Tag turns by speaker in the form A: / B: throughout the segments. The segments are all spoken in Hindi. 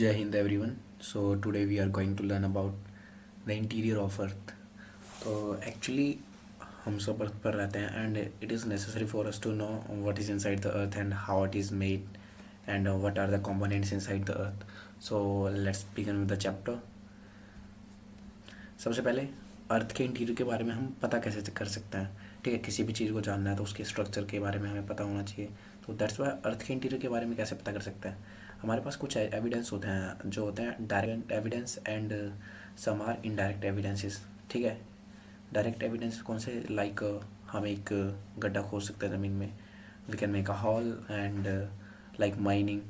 A: Jai Hind everyone. So today we are going to learn about the interior of Earth. तो actually हम सब अर्थ पर रहते हैं and it is necessary for us to know what is inside the earth and how it is made and what are the components inside the earth. So let's begin with the chapter. सबसे पहले अर्थ के इंटीरियर के बारे में हम पता कैसे कर सकते हैं. ठीक है, किसी भी चीज़ को जानना है तो उसके स्ट्रक्चर के बारे में हमें पता होना चाहिए. तो दैट्स वाई अर्थ के इंटीरियर के बारे में कैसे पता कर सकते हैं. हमारे पास कुछ एविडेंस होते हैं जो होते हैं direct evidence and some are indirect evidences. ठीक है, डायरेक्ट एविडेंस कौन से, लाइक हम एक गड्ढा खोद सकते हैं ज़मीन में. We can make a hole and like mining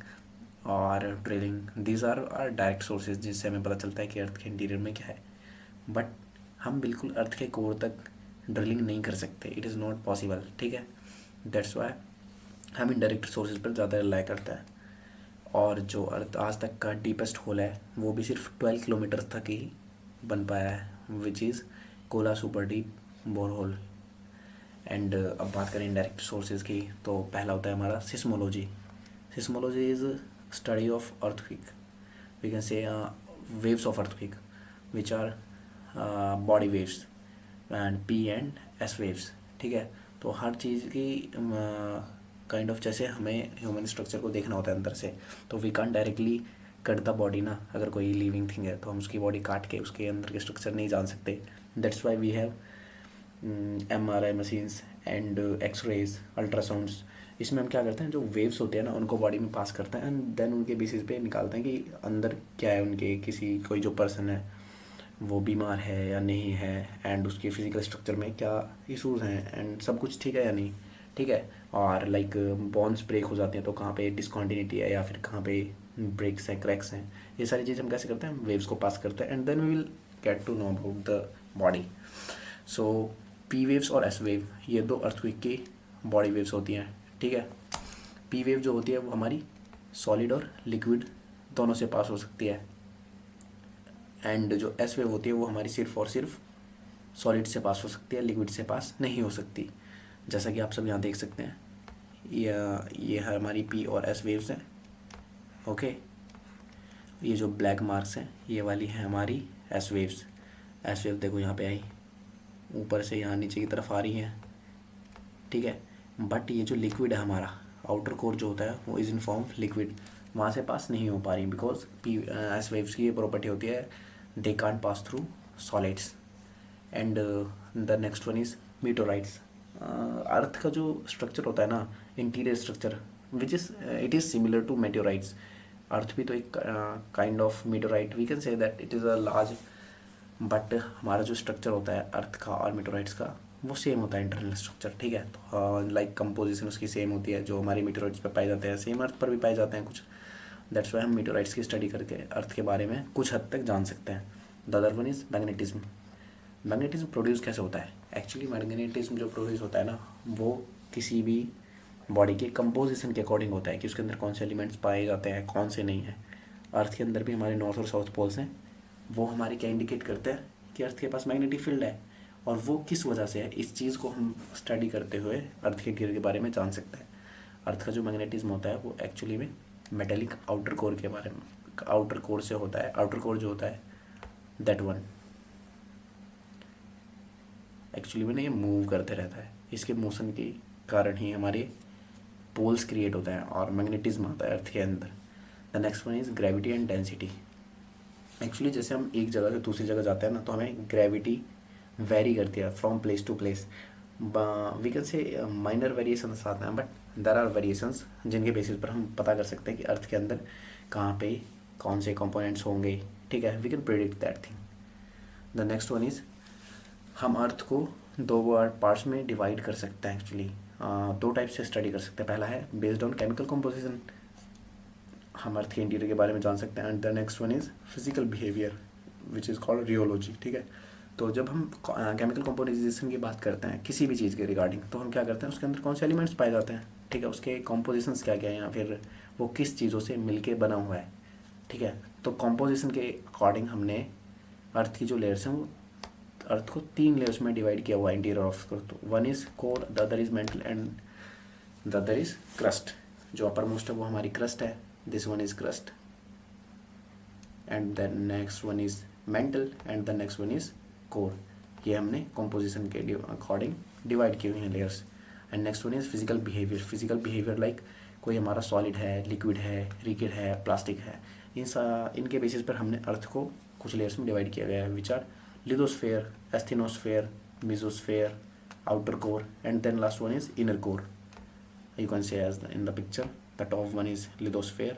A: और drilling. These are direct sources जिससे हमें पता चलता है कि अर्थ के इंटीरियर में क्या है. बट हम बिल्कुल अर्थ के कोर तक ड्रिलिंग नहीं कर सकते. It is not possible. ठीक है, दैट्स वाई हम इनडायरेक्ट सोर्सेज पर ज़्यादा रिलाई करते हैं. और जो अर्थ आज तक का डीपेस्ट होल है वो भी सिर्फ 12 किलोमीटर तक ही बन पाया है, which is Kola super deep bore hole. And अब बात करें इनडायरेक्ट सोर्सेज की, तो पहला होता है हमारा seismology. Seismology is study of earthquake. We can say waves of earthquake which are body waves and P and S waves. ठीक है, तो हर चीज़ की काइंड ऑफ जैसे हमें ह्यूमन स्ट्रक्चर को देखना होता है अंदर से, तो we can't directly cut the body ना. अगर कोई लिविंग थिंग है तो हम उसकी बॉडी काट के उसके अंदर के स्ट्रक्चर नहीं जान सकते. That's why we have MRI machines and X rays ultrasounds. इसमें हम क्या करते हैं, जो वेव्स होते हैं ना उनको बॉडी में पास करते हैं एंड देन उनके बेसिस पे निकालते हैं कि अंदर क्या है उनके, किसी कोई जो पर्सन है वो बीमार है या नहीं है एंड उसके फिजिकल स्ट्रक्चर में क्या इशूज़ हैं एंड सब कुछ ठीक है या नहीं. ठीक है, और लाइक बॉन्स ब्रेक हो जाते हैं तो कहाँ पे डिसकॉन्टिन्यूटी है या फिर कहाँ पे ब्रेक्स हैं, क्रैक्स हैं. ये सारी चीज़ हम कैसे करते हैं, वेव्स को पास करते हैं and then we will get to know about the body. So P waves और एस वेव ये दो अर्थक्वेक की बॉडी वेव्स होती हैं. ठीक है, पी वेव जो होती है वो हमारी सॉलिड और लिक्विड दोनों से पास हो सकती है एंड जो एस वेव होती है वो हमारी सिर्फ और सिर्फ सॉलिड से पास हो सकती है, लिक्विड से पास नहीं हो सकती. जैसा कि आप सब यहाँ देख सकते हैं, ये है हमारी पी और एस वेव्स हैं. ओके, ये जो ब्लैक मार्क्स हैं ये वाली है हमारी एस वेव्स. एस वेव देखो यहाँ पे आई, ऊपर से यहाँ नीचे की तरफ आ रही हैं. ठीक है, बट ये जो लिक्विड है हमारा आउटर कोर जो होता है वो इज़ इन फॉर्म लिक्विड, वहाँ से पास नहीं हो पा रही बिकॉज पी एस वेव्स की ये प्रॉपर्टी होती है, they can't pass through solids. And the next one is meteorites. Earth का जो स्ट्रक्चर होता है ना, interior structure, which is it is similar to meteorites. Earth भी तो एक kind of meteorite, we can say that it is a large, but हमारा जो स्ट्रक्चर होता है अर्थ का और मीटोराइट्स का वो सेम होता है इंटरनल स्ट्रक्चर. ठीक है, तो लाइक कंपोजिशन उसकी सेम होती है, जो हमारी मीटोराइट्स पर पाए जाते हैं सेम अर्थ पर भी पाए जाते हैं कुछ. दैट्स वाई हम मीटोराइट्स की स्टडी करके अर्थ के बारे में कुछ हद तक जान सकते हैं. The other one is magnetism. Magnetism produce कैसे होता है, एक्चुअली मैग्नेटिज्म जो प्रोड्यूस होता है ना वो किसी भी बॉडी के कंपोजिशन के अकॉर्डिंग होता है कि उसके अंदर कौन से एलिमेंट्स पाए जाते हैं, कौन से नहीं हैं. अर्थ के अंदर भी हमारे नॉर्थ और साउथ पोल्स हैं, वो हमारे क्या इंडिकेट करते हैं कि अर्थ के पास मैग्नेटिक फील्ड है और वो किस वजह से है. इस चीज़ को हम स्टडी करते हुए अर्थ के गियर के बारे में जान सकते हैं. अर्थ का जो मैग्नेटिज्म होता है वो एक्चुअली में मेटेलिक आउटर कोर के बारे में, आउटर कोर से होता है. आउटर कोर जो होता है दैट वन एक्चुअली में ये मूव करते रहता है, इसके मोशन के कारण ही हमारे पोल्स क्रिएट होता है और मैग्नेटिज्म आता है अर्थ के अंदर. The next one is gravity and density. Actually जैसे हम एक जगह से दूसरी जगह जाते हैं ना तो हमें ग्रेविटी वेरी करती है from place to place. We can say minor variations आते हैं बट देर आर वेरिएशंस जिनके बेसिस पर हम पता कर सकते हैं कि अर्थ के अंदर कहाँ पे कौन से कंपोनेंट्स होंगे. ठीक है, we can predict that thing. The next one is हम अर्थ को दो पार्ट्स में डिवाइड कर सकते हैं. एक्चुअली दो टाइप से स्टडी कर सकते हैं. पहला है बेस्ड ऑन केमिकल कंपोजिशन, हम अर्थ के इंटीरियर के बारे में जान सकते हैं. And the next one is physical behaviour which is called rheology. ठीक है, तो जब हम केमिकल कंपोजिशन की बात करते हैं किसी भी चीज़ के रिगार्डिंग, तो हम क्या करते हैं उसके अंदर कौन से एलिमेंट्स पाए जाते हैं. ठीक है, उसके कॉम्पोजिशंस क्या क्या हैं या फिर वो किस चीज़ों से मिलके बना हुआ है. ठीक है, तो कॉम्पोजिशन के अकॉर्डिंग हमने अर्थ की जो लेयर्स हैं वो अर्थ को 3 लेयर्स में डिवाइड किया हुआ है इंटीरियर ऑफ. तो one is core, the other is mantle and the other is crust. जो अपर मोस्ट है वो हमारी क्रस्ट है, this one is crust. And the next one is mantle and the next one is core. ये हमने कॉम्पोजिशन के अकॉर्डिंग डिवाइड किए हुए हैं layers. And next one is physical behaviour. Physical behaviour like कोई हमारा सॉलिड है, लिक्विड है, रिगिड है, प्लास्टिक है, इनके बेसिस पर हमने अर्थ को कुछ लेयर्स में डिवाइड किया गया है, which are lithosphere, asthenosphere, mesosphere, outer core, and then last one is inner core. You can say as in the picture, the top one is lithosphere,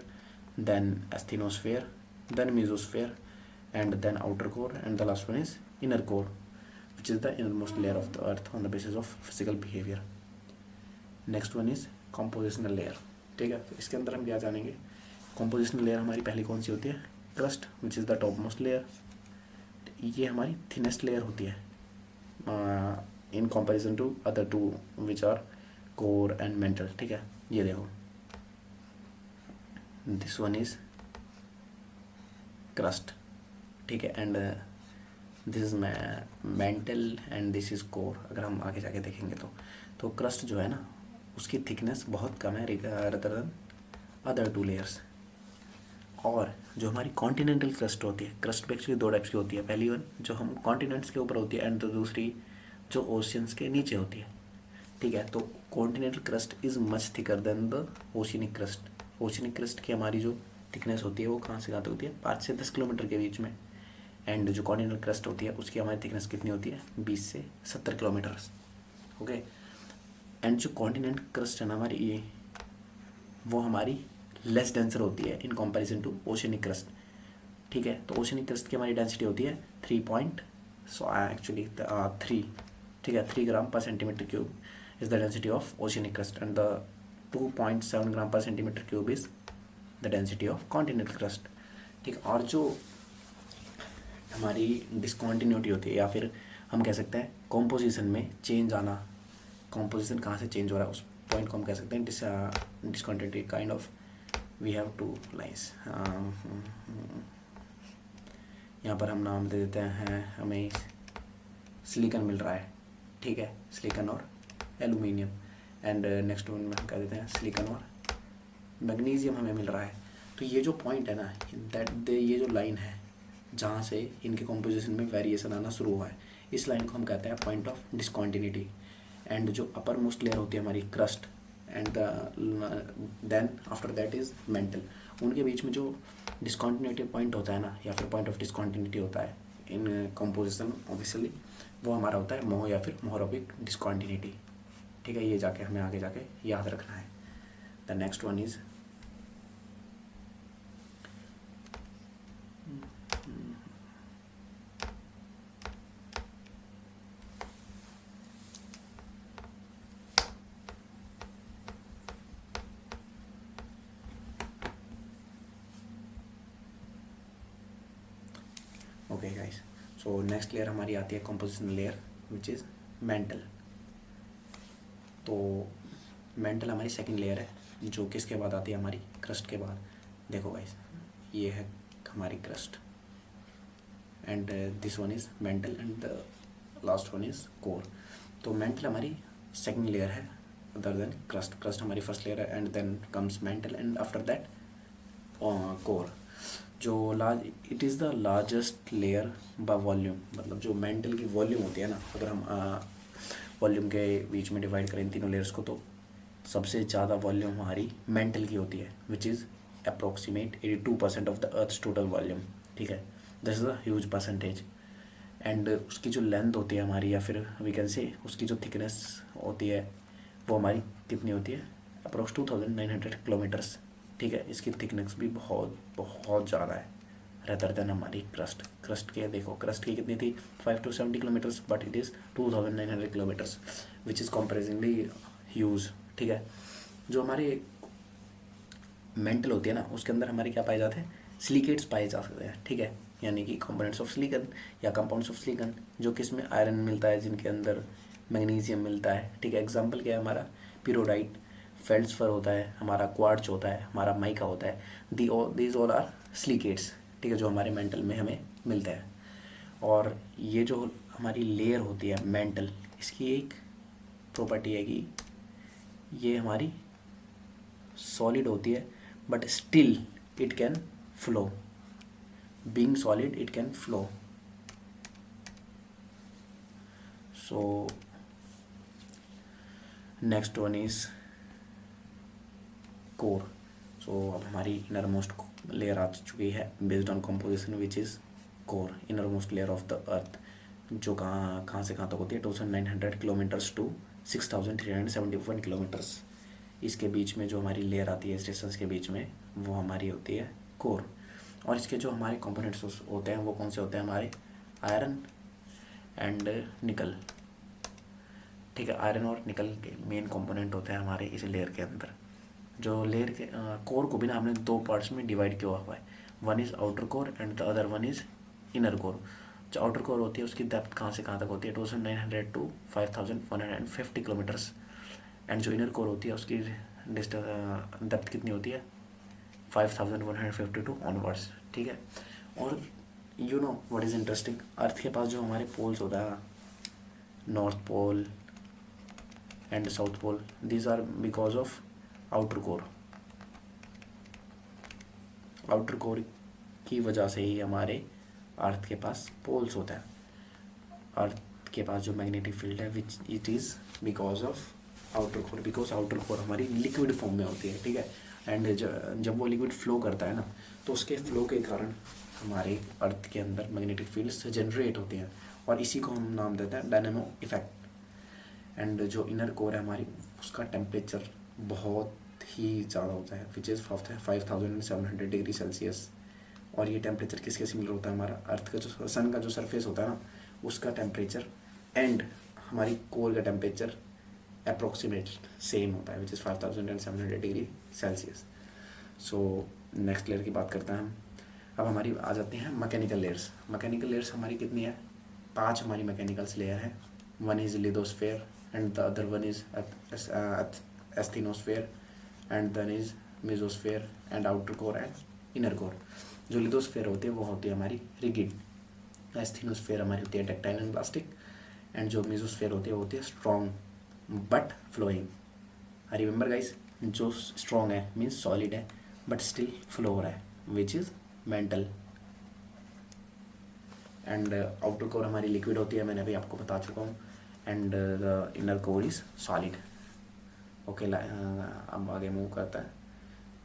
A: then asthenosphere, then mesosphere, and then outer core, and the last one is inner core, which is the innermost layer of the earth on the basis of physical behavior. Next one is compositional layer. ठीक है, तो इसके अंदर हम क्या जानेंगे? compositional layer हमारी पहली कौन सी होती है? crust, which is the topmost layer. ये हमारी thinnest layer होती है in comparison to other two which are core and mantle. ठीक है, ये देखो, this one is crust. ठीक है, and this is mantle and this is core. अगर हम आगे जाके देखेंगे तो crust जो है ना, उसकी thickness बहुत कम है rather than other two layers. और जो हमारी कॉन्टिनेंटल क्रस्ट होती है, क्रस्ट भी एक्चुअली दो टाइप्स की होती है, पहली वन जो हम कॉन्टिनेंट्स के ऊपर होती है एंड दूसरी जो ओशियंस के नीचे होती है। ठीक है, तो continental crust is much thicker than the oceanic crust. Oceanic crust की हमारी जो थिकनेस होती है वो कहाँ से कहाँ तक होती है? 5 से 10 किलोमीटर के बीच में। एंड जो कॉन्टिनेंटल क्रस्ट होती है उसकी हमारी थिकनेस कितनी होती है? 20 से 70 किलोमीटर। ओके, एंड जो कॉन्टिनेंट क्रस्ट है ना हमारी, ये वो हमारी लेस डेंसर होती है in comparison to oceanic crust. ठीक है, तो ओशियनिक क्रस्ट की हमारी डेंसिटी होती है 3 ठीक है, 3 ग्राम पर centimetre cube is the density of oceanic crust and the 2.7 ग्राम पर centimetre cube is the density of continental crust. ठीक, और जो हमारी डिसकॉन्टिन्यूटी होती है या फिर हम कह सकते हैं कॉम्पोजिशन में चेंज आना, कॉम्पोजिशन कहाँ से चेंज हो रहा है उस पॉइंट को हम कह सकते हैं discontinuity. Kind of we have two lines, यहाँ पर हम नाम दे देते हैं, हमें सिलिकॉन मिल रहा है। ठीक है, सिलिकॉन और एल्यूमिनियम, एंड नेक्स्ट वन में हम कह देते हैं सिलिकॉन और मैग्नीशियम हमें मिल रहा है। तो ये जो पॉइंट है ना, ये जो लाइन है जहाँ से इनके कॉम्पोजिशन में वेरिएशन आना शुरू हुआ है, इस लाइन को हम कहते हैं पॉइंट ऑफ डिसकॉन्टिन्यूटी। एंड जो अपर मोस्ट लेयर होती है हमारी crust and then after that is mantle, उनके बीच में जो डिसकॉन्टिन्यूटी पॉइंट होता है ना, या फिर पॉइंट ऑफ डिसकॉन्टिन्यूटी होता है इन कंपोजिशन ऑब्वियसली, वो हमारा होता है मोह या फिर मोहरोबिक डिसकॉन्टिन्यूटी। ठीक है, ये जाके हमें आगे जाके याद रखना है। The next one is okay guys, so next layer हमारी आती है composition layer which is mental. तो मेंटल हमारी सेकंड लेयर है, जो किसके बाद आती है? हमारी क्रस्ट के बाद। देखो गाइस, ये है हमारी crust and this one is mantle and the last one is core. तो मेंटल हमारी सेकंड लेयर है अदर देन क्रस्ट। क्रस्ट हमारी फर्स्ट लेयर है and then comes mantle and after that core. जो it is the largest layer by volume, मतलब जो मेंटल की वॉल्यूम होती है ना, अगर हम वॉल्यूम के बीच में डिवाइड करें इन तीनों लेयर्स को, तो सबसे ज़्यादा वॉल्यूम हमारी मेंटल की होती है which is approximate 82% of the earth's total volume. ठीक है, this is a huge percentage. And उसकी जो लेंथ होती है हमारी, या फिर वी कैन से उसकी जो थिकनेस होती है, वो हमारी कितनी होती है? Approx 2900 kilometres. ठीक है, इसकी थिकनेस भी बहुत बहुत ज़्यादा है रेदर देन हमारी क्रस्ट के। देखो क्रस्ट की कितनी थी? 5 to 70 kilometres, but it is 2900 kilometres which is comparatively huge. ठीक है, जो हमारे मेंटल होती है ना, उसके अंदर हमारे क्या पाए जाते हैं? सिलिकेट्स पाए जा सकते हैं। ठीक है, यानी कि कंपोनेंट्स ऑफ सिलिकॉन या कंपाउंड्स ऑफ सिलिकॉन, जो कि इसमें आयरन मिलता है, जिनके अंदर मैग्नीशियम मिलता है। ठीक है, एग्जाम्पल क्या है हमारा? पिरोडाइट, फेल्ड्सफर होता है, हमारा क्वार्ट्ज होता है, हमारा माइका होता है। These all are silicates. ठीक है, जो हमारे मेंटल में हमें मिलते हैं। और ये जो हमारी लेयर होती है मेंटल, इसकी एक प्रॉपर्टी है कि ये हमारी सॉलिड होती है but still it can flow. Being solid it can flow. So next one is core. So अब हमारी इनर मोस्ट लेयर आ चुकी है based on composition which is core, inner most layer of the earth, जो कहाँ कहाँ से कहाँ तक होती है 2900 किलोमीटर्स टू 6371 किलोमीटर्स. इसके बीच में जो हमारी लेयर आती है स्टेशंस के बीच में, वो हमारी होती है कोर. और इसके जो हमारे कंपोनेंट्स होते हैं वो कौन से होते हैं हमारे, आयरन एंड निकल. ठीक है, आयरन और निकल के मेन कंपोनेंट होते हैं हमारे इस लेयर के अंदर. जो लेयर के कोर को भी ना हमने दो पार्ट्स में डिवाइड किया हुआ है. One is outer core and the other one is inner core. जो आउटर कोर होती है उसकी डेप्थ कहाँ से कहाँ तक होती है 2900 टू 5150 किलोमीटर्स. एंड जो इनर कोर होती है उसकी डेप्थ कितनी होती है 5150 टू ऑनवर्ड्स. ठीक है. और you know what is interesting, earth के पास जो हमारे पोल्स होता है, north pole and south pole, these are because of outer core. Outer core की वजह से ही हमारे अर्थ के पास पोल्स होता है. अर्थ के पास जो मैग्नेटिक फील्ड है which it is because of outer core, because outer core हमारी लिक्विड फॉर्म में होती है. ठीक है. एंड जब वो लिक्विड फ्लो करता है ना, तो उसके फ्लो के कारण हमारे अर्थ के अंदर मैग्नेटिक फील्ड्स जनरेट होती हैं, और इसी को हम नाम देते हैं डायनेमो इफेक्ट. एंड जो इनर कोर है हमारी, उसका टेम्परेचर बहुत ही ज़्यादा होता है विच इज़ 5700 डिग्री सेल्सियस. और ये टेम्परेचर किसके सिमिलर होता है, हमारा अर्थ का जो सन का जो सरफेस होता है ना, उसका टेम्परेचर एंड हमारी कोर का टेम्परेचर अप्रोक्सीमेट सेम होता है which is 5700 degree Celsius. So next layer की बात करते हैं हम. अब हमारी आ जाती हैं मैकेनिकल लेयर्स. मैकेनिकल लेयर्स हमारी कितनी है, 5 हमारी मैकेनिकल्स लेयर है. One is lithosphere and the other one is asthenosphere and then is mesosphere and outer core and inner core. जो लिथोस्फेयर होती है वो होती है हमारी रिगिड. एस्थेनोस्फेयर हमारी होती है डक्टाइल एंड प्लास्टिक. एंड जो मेसोस्फेयर होती है वो होती है strong but flowing. Remember guys, जो स्ट्रॉन्ग है मीन्स सॉलिड है बट स्टिल फ्लो हो रहा है which is mantle. And outer core हमारी लिक्विड होती है, मैंने अभी आपको बता चुका हूँ. And the inner core is solid. Okay, अब आगे मूव करता है.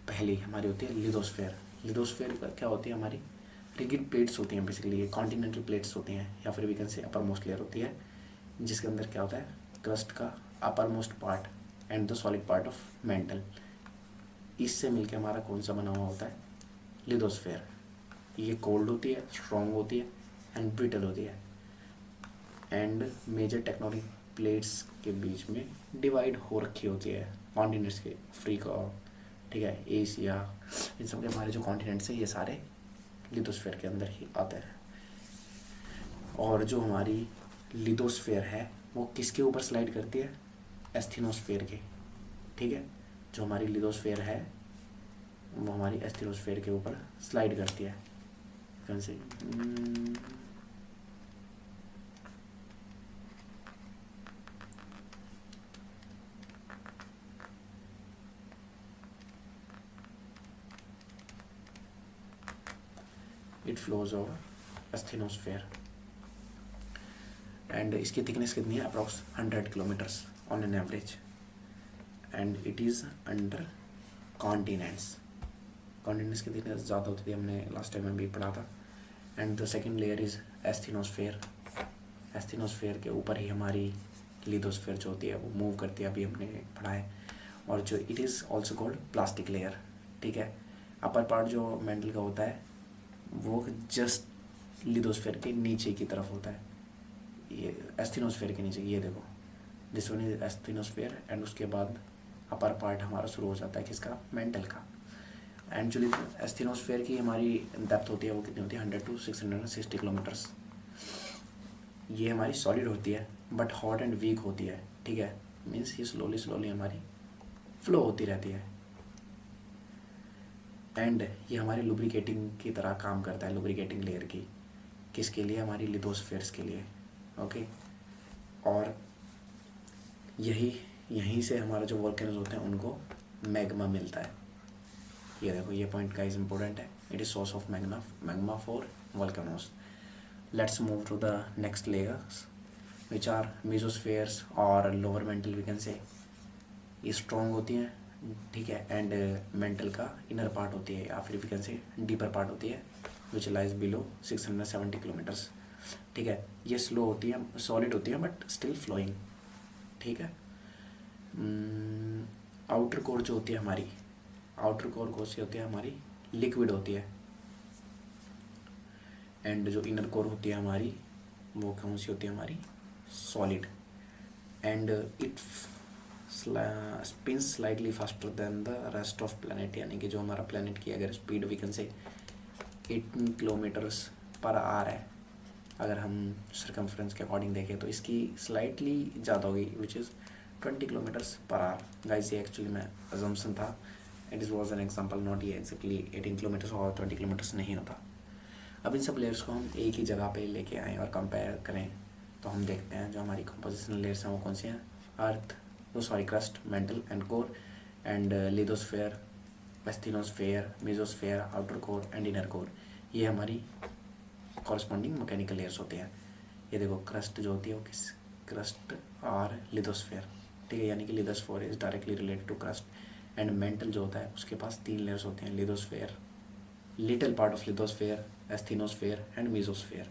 A: पहली हमारी होती है लिथोस्फेयर. लिथोस्फेयर क्या होती है, हमारी रिगिड प्लेट्स होती हैं, बेसिकली ये कॉन्टिनेंटल प्लेट्स होती हैं, या फिर वी कैन से अपर मोस्ट लेयर होती है, जिसके अंदर क्या होता है क्रस्ट का upper most part and the solid part of mental. इससे मिलके हमारा कौन सा बना हुआ होता है, लिथोस्फेयर. ये कोल्ड होती है, स्ट्रॉन्ग होती है एंड ब्रिटल होती है. एंड मेजर टेक्टोनिक प्लेट्स के बीच में डिवाइड हो रखी होती है कॉन्टिनेंट्स के, अफ्रीका, ठीक है, एशिया, इन सब के हमारे जो कॉन्टिनेंट्स हैं ये सारे लिथोस्फेयर के अंदर ही आते हैं. और जो हमारी लिथोस्फेयर है वो किसके ऊपर स्लाइड करती है, एस्थेनोस्फेयर के. ठीक है, जो हमारी लिथोस्फेयर है वो हमारी एस्थेनोस्फेयर के ऊपर स्लाइड करती है. कैसे it flows over asthenosphere. And इसकी थिकनेस कितनी है, approx 100 kilometres on an average. And it is under continents. Continents की थिकनेस ज़्यादा होती थी, हमने लास्ट टाइम में भी पढ़ा था. And the second layer is asthenosphere. Asthenosphere के ऊपर ही हमारी लिथोस्फेयर जो होती है वो मूव करती है, अभी हमने पढ़ा है. और जो it is also called plastic layer. ठीक है, अपर पार्ट जो मेंटल का होता है वो जस्ट लिथोस्फेयर के नीचे की तरफ होता है, ये एस्थेनोस्फेयर के नीचे. ये देखो, this one is asthenosphere and उसके बाद अपर पार्ट हमारा शुरू हो जाता है किसका, मेंटल का. एंड जो एस्थेनोस्फेयर की हमारी डेप्थ होती है वो कितनी होती है, 100 टू 660 किलोमीटर्स. ये हमारी सॉलिड होती है बट हॉट एंड वीक होती है. ठीक है, मीन्स ये स्लोली स्लोली हमारी फ्लो होती रहती है. एंड ये हमारी लुब्रिकेटिंग की तरह काम करता है, लुब्रिकेटिंग लेयर की. किसके लिए, हमारी लिथोस्फेयर्स के लिए. ओके, और यहीं से हमारा जो वोल्केनोज होते हैं उनको मैग्मा मिलता है. ये देखो, ये पॉइंट गाइस इंपॉर्टेंट है. It is source of magma for volcanoes. Let's move to the next layers, which are mesospheres और lower mantle we can say. ये strong होती हैं, ठीक है, एंड मेंटल का इनर पार्ट होती है या फिर we can say deeper part होती है, which lies below 670 किलोमीटर्स. ठीक है, ये स्लो होती है, सॉलिड होती है बट स्टिल फ्लोइंग. ठीक है. आउटर कोर जो होती है हमारी, आउटर कोर कौन सी होती है हमारी, लिक्विड होती है. एंड जो इनर कोर होती है हमारी वो कौन सी होती है हमारी, solid. And it spins slightly faster than the rest of planet, यानी कि जो हमारा प्लैनेट की अगर स्पीड वी कैन से 18 किलोमीटर्स पर आवर है, अगर हम सर्कमफ्रेंस के अकॉर्डिंग देखें तो इसकी स्लाइटली ज़्यादा होगी, which is 20 kilometres per hour. Guys ये एक्चुअली में अजम्पशन था, it is was an example, not ये एक्जैक्टली 18 किलोमीटर्स और 20 किलोमीटर्स नहीं होता. अब इन सब लेयर्स को हम एक ही जगह पे लेके आएँ और कंपेयर करें तो हम देखते हैं जो हमारी कंपोजिशनल लेयर्स हैं वो कौन सी हैं. Earth, crust, mantle and core, and lithosphere, asthenosphere, mesosphere, outer core and inner core. ये हमारी कॉरस्पॉन्डिंग मैकेनिकल लेयर्स होते हैं. ये देखो क्रस्ट जो होती है वो किस, क्रस्ट और लिथोस्फेयर. ठीक है, यानी कि lithosphere is directly related to crust. And mantle जो होता है उसके पास 3 लेयर्स होते हैं, lithosphere, little part of lithosphere, asthenosphere and mesosphere.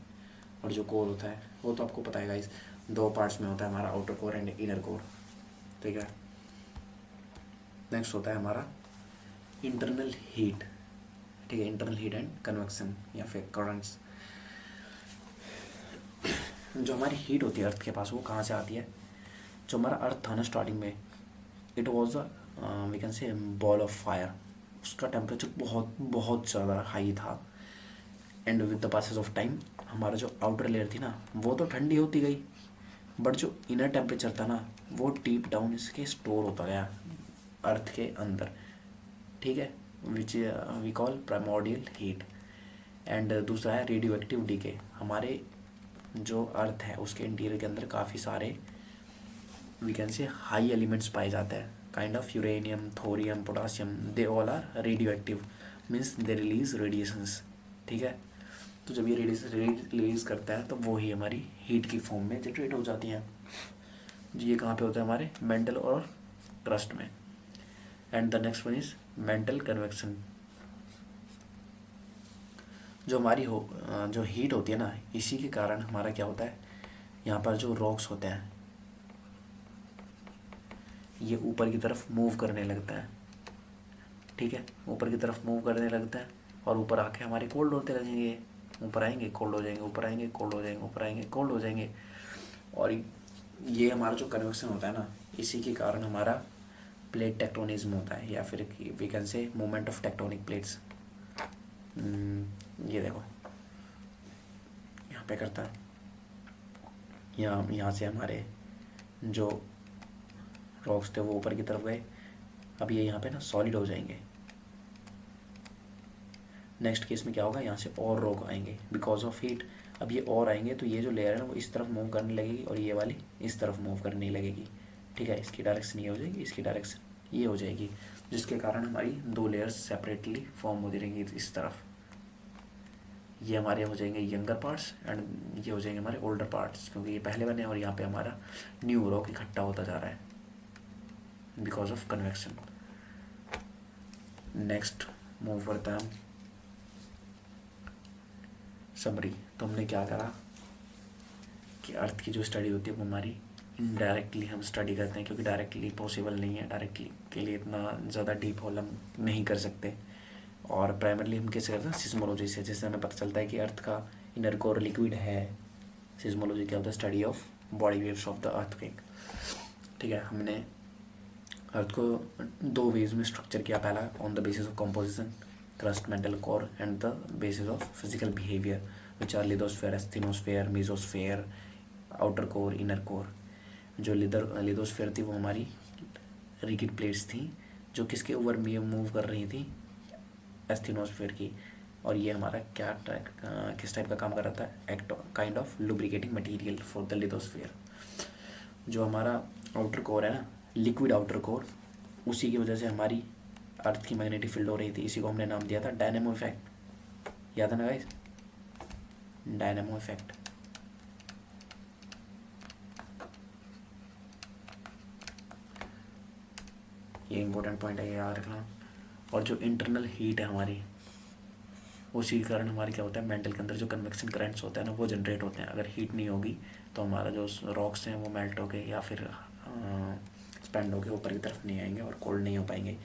A: और जो कोर होता है वो तो आपको पता है गाइस, 2 पार्ट्स में होता है हमारा, outer core and inner core. ठीक है. नेक्स्ट होता है हमारा इंटरनल हीट. ठीक है, इंटरनल हीट एंड कन्वेक्शन या फिर करंट्स. जो हमारी हीट होती है अर्थ के पास वो कहाँ से आती है. जो हमारा अर्थ था ना स्टार्टिंग में, it was we can say ball of fire. उसका टेम्परेचर बहुत बहुत ज़्यादा हाई था. And with the passes of time हमारा जो आउटर लेयर थी ना वो तो ठंडी होती गई, बट जो इनर टेम्परेचर था ना वो डीप डाउन इसके स्टोर होता गया अर्थ के अंदर. ठीक है, which we call primordial heat. And दूसरा है रेडियो एक्टिव डीके. हमारे जो अर्थ है उसके इंटीरियर के अंदर काफ़ी सारे we can say high elements पाए जाते हैं, kind of uranium, thorium, potassium. They all are radioactive, means they release radiations. ठीक है, तो जब ये रिलीज करता है तो वो ही हमारी हीट की फॉर्म में जनरेट हो जाती हैं. ये कहाँ पे होता है हमारे मेंटल और क्रस्ट में. And the next one is mental convection. जो हमारी जो हीट होती है ना, इसी के कारण हमारा क्या होता है, यहाँ पर जो रॉक्स होते हैं ये ऊपर की तरफ मूव करने लगता है. ठीक है, ऊपर की तरफ मूव करने लगता है और ऊपर आके हमारे कोल्ड होते रहेंगे. ऊपर आएंगे कोल्ड हो जाएंगे, ऊपर आएंगे कोल्ड हो जाएंगे, ऊपर आएंगे कोल्ड हो जाएंगे. और ये हमारा जो कन्वेक्शन होता है ना, इसी के कारण हमारा प्लेट टेक्टोनिज्म होता है, या फिर we can say movement of tectonic plates. ये देखो यहाँ पे करता है, यहाँ से हमारे जो रॉक्स थे वो ऊपर की तरफ गए. अब ये यहाँ पे ना सॉलिड हो जाएंगे. नेक्स्ट केस में क्या होगा, यहाँ से और रॉक आएंगे बिकॉज ऑफ हीट. अब ये और आएंगे तो ये जो लेयर है ना वो इस तरफ मूव करने लगेगी और ये वाली इस तरफ मूव करने लगेगी. ठीक है, इसकी डायरेक्शन ये हो जाएगी, इसकी डायरेक्शन ये हो जाएगी, जिसके कारण हमारी 2 लेयर्स सेपरेटली फॉर्म होती रहेंगी. इस तरफ ये हमारे हो जाएंगे यंगर पार्ट्स एंड ये हो जाएंगे हमारे ओल्डर पार्ट्स, क्योंकि ये पहले बने और यहाँ पे हमारा न्यू रॉक इकट्ठा होता जा रहा है because of convection. Next move करता है हम समरी. तो हमने क्या करा कि अर्थ की जो स्टडी होती है वो हमारी इनडायरेक्टली हम स्टडी करते हैं, क्योंकि डायरेक्टली पॉसिबल नहीं है, डायरेक्टली के लिए इतना ज़्यादा डीप होल हम नहीं कर सकते. और प्राइमरली हम कैसे करते हैं, सिस्मोलॉजी से, जिससे हमें पता चलता है कि अर्थ का इनर कोर लिक्विड है. सिस्मोलॉजी क्या होता है, study of body waves of the earthquake. ठीक है, हमने अर्थ को 2 वेज में स्ट्रक्चर किया. पहला on the basis of composition, crust, mantle core, and the basis of physical behaviour which are lithosphere, asthenosphere, mesosphere, outer core, inner core. जो लिथोस्फेयर थी वो हमारी रिगिड प्लेट्स थी जो किसके ऊपर मूव कर रही थी, एस्थेनोस्फेयर की. और ये हमारा किस टाइप का काम कर रहा था, act kind of lubricating material for the lithosphere. जो हमारा आउटर कोर है ना, लिक्विड आउटर कोर, उसी की वजह से हमारी अर्थ की मैग्नेटिक फील्ड हो रही थी. इसी को हमने नाम दिया था डायनेमो इफेक्ट. याद है ना गाइस, डायनामो इफेक्ट। ये इंपॉर्टेंट पॉइंट है, ये याद रखना। और जो इंटरनल हीट है हमारी, उसी के कारण हमारे क्या होता है, मेंटल के अंदर जो कन्वेक्शन करंट्स होता है ना वो जनरेट होते हैं। अगर हीट नहीं होगी तो हमारा जो रॉक्स हैं वो मेल्ट हो गए या फिर एक्सपेंड हो गए, ऊपर की तरफ नहीं आएंगे और कोल्ड नहीं हो पाएंगे।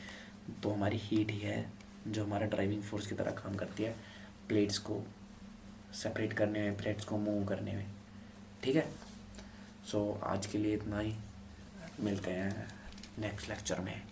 A: तो हमारी हीट ही है जो हमारा ड्राइविंग फोर्स की तरह काम करती है प्लेट्स को सेपरेट करने में, प्लेट्स को मूव करने में। ठीक है, सो आज के लिए इतना ही, मिलते हैं नेक्स्ट लेक्चर में।